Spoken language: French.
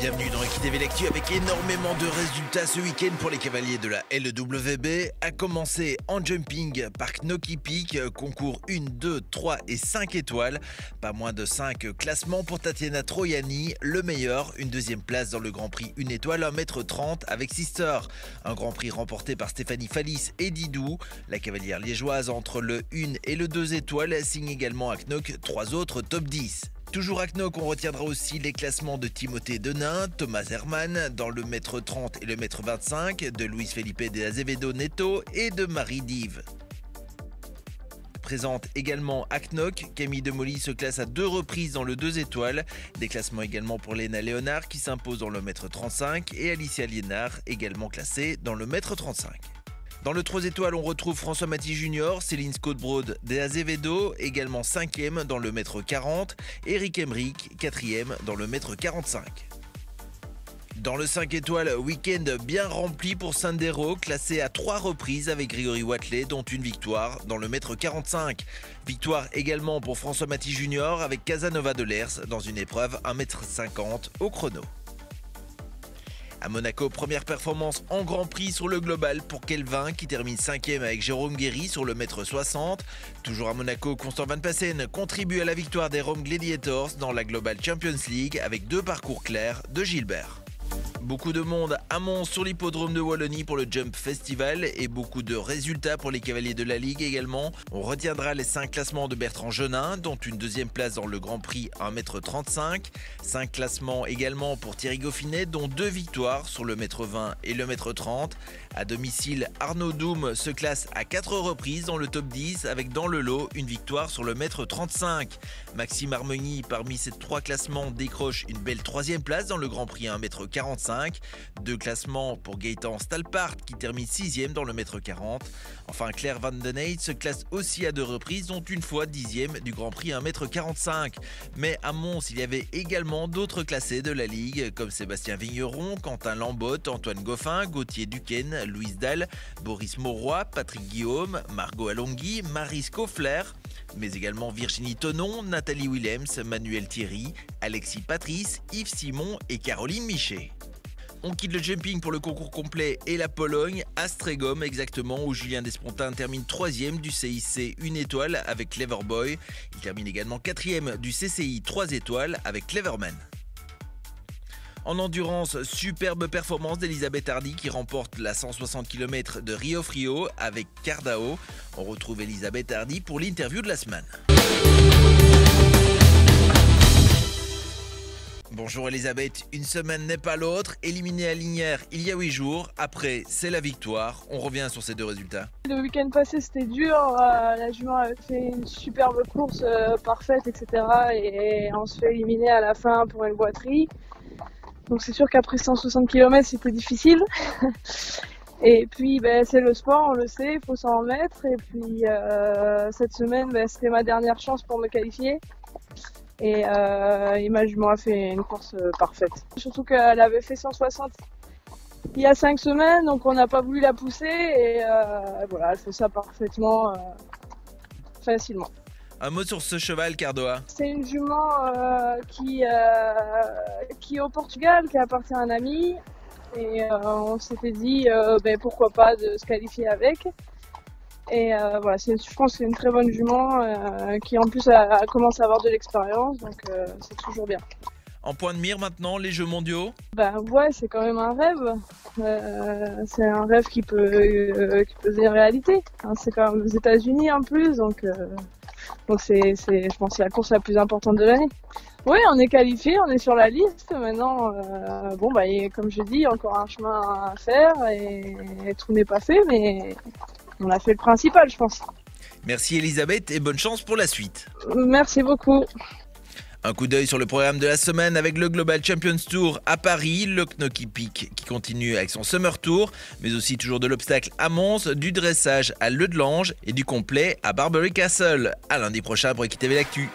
Bienvenue dans EquiTV L'Actu avec énormément de résultats ce week-end pour les cavaliers de la LWB. A commencer en jumping par Knocky Peak, concours 1, 2, 3 et 5 étoiles. Pas moins de 5 classements pour Tatiana Troiani. Le meilleur, une deuxième place dans le Grand Prix 1 étoile, 1m30 avec Sister. Un Grand Prix remporté par Stéphanie Fallis et Didou. La cavalière liégeoise entre le 1 et le 2 étoiles signe également à Knock 3 autres top 10. Toujours à Knock, on retiendra aussi les classements de Timothée Denain, Thomas Herman dans le mètre 30 et le mètre 25, de Luis Felipe de Azevedo Neto et de Marie Dive. Présente également à Knock, Camille Demolly se classe à 2 reprises dans le 2 étoiles. Des classements également pour Léna Léonard qui s'impose dans le mètre 35 et Alicia Liénard également classée dans le mètre 35. Dans le 3 étoiles, on retrouve François Maty Junior, Céline Scott-Broad de Azevedo, également 5e dans le mètre 40, et Eric Emmerich, 4e dans le mètre 45. Dans le 5 étoiles, week-end bien rempli pour Sandero, classé à 3 reprises avec Grégory Watley, dont une victoire dans le mètre 45. Victoire également pour François Maty Junior avec Casanova de Lers dans une épreuve 1m50 au chrono. À Monaco, première performance en Grand Prix sur le global pour Kelvin qui termine 5e avec Jérôme Guéry sur le mètre 60. Toujours à Monaco, Constant Van Passen contribue à la victoire des Rome Gladiators dans la Global Champions League avec 2 parcours clairs de Gilbert. Beaucoup de monde à Mons sur l'hippodrome de Wallonie pour le Jump Festival et beaucoup de résultats pour les cavaliers de la Ligue également. On retiendra les 5 classements de Bertrand Genin, dont une deuxième place dans le Grand Prix 1m35. 5 classements également pour Thierry Goffinet, dont 2 victoires sur le mètre 20 et le mètre 30. À domicile, Arnaud Doum se classe à 4 reprises dans le top 10 avec dans le lot une victoire sur le mètre 35. Maxime Harmony, parmi ces 3 classements, décroche une belle 3e place dans le Grand Prix 1m45. 2 classements pour Gaëtan Stalpart qui termine 6e dans le mètre 40. Enfin, Claire Van Den Eyde se classe aussi à 2 reprises, dont une fois 10e du Grand Prix 1m45. Mais à Mons, il y avait également d'autres classés de la Ligue, comme Sébastien Vigneron, Quentin Lambotte, Antoine Goffin, Gauthier Duquesne, Louise Dalle, Boris Mauroy, Patrick Guillaume, Margot Alonghi, Marie Scoffler, mais également Virginie Tonon, Nathalie Willems, Manuel Thierry, Alexis Patrice, Yves Simon et Caroline Michet. On quitte le jumping pour le concours complet et la Pologne, à Strégom exactement, où Julien Despontins termine 3e du CIC 1 étoile avec Cleverboy. Il termine également 4e du CCI 3 étoiles avec Cleverman. En endurance, superbe performance d'Elisabeth Hardy qui remporte la 160 km de Rio Frio avec Cardao. On retrouve Elisabeth Hardy pour l'interview de la semaine. Bonjour Elisabeth, une semaine n'est pas l'autre, éliminée à Lignières il y a 8 jours, après c'est la victoire, on revient sur ces 2 résultats. Le week-end passé c'était dur, la jument avait fait une superbe course parfaite etc. Et on se fait éliminer à la fin pour une boiterie. Donc c'est sûr qu'après 160 km c'était difficile. Et puis c'est le sport, on le sait, il faut s'en remettre. Et puis cette semaine c'était ma dernière chance pour me qualifier. Et ma jument a fait une course parfaite. Surtout qu'elle avait fait 160 il y a 5 semaines, donc on n'a pas voulu la pousser. Et voilà, elle fait ça parfaitement, facilement. Un mot sur ce cheval, Cardoa. C'est une jument qui est au Portugal, qui appartient à un ami. Et on s'était dit pourquoi pas de se qualifier avec. Et voilà, je pense que c'est une très bonne jument qui en plus commence à avoir de l'expérience, donc c'est toujours bien. En point de mire maintenant, les Jeux mondiaux ? Ouais, c'est quand même un rêve. C'est un rêve qui peut devenir réalité. Hein, c'est quand même aux États-Unis en plus, donc c'est je pense c'est la course la plus importante de l'année. Oui, on est qualifié, on est sur la liste. Maintenant, comme je dis, il y a encore un chemin à faire et tout n'est pas fait, mais on a fait le principal, je pense. Merci Elisabeth et bonne chance pour la suite. Merci beaucoup. Un coup d'œil sur le programme de la semaine avec le Global Champions Tour à Paris, le Knocky Peak qui continue avec son Summer Tour, mais aussi toujours de l'obstacle à Mons, du dressage à Leudelange et du complet à Barbury Castle. À lundi prochain pour EquiTV L'Actu.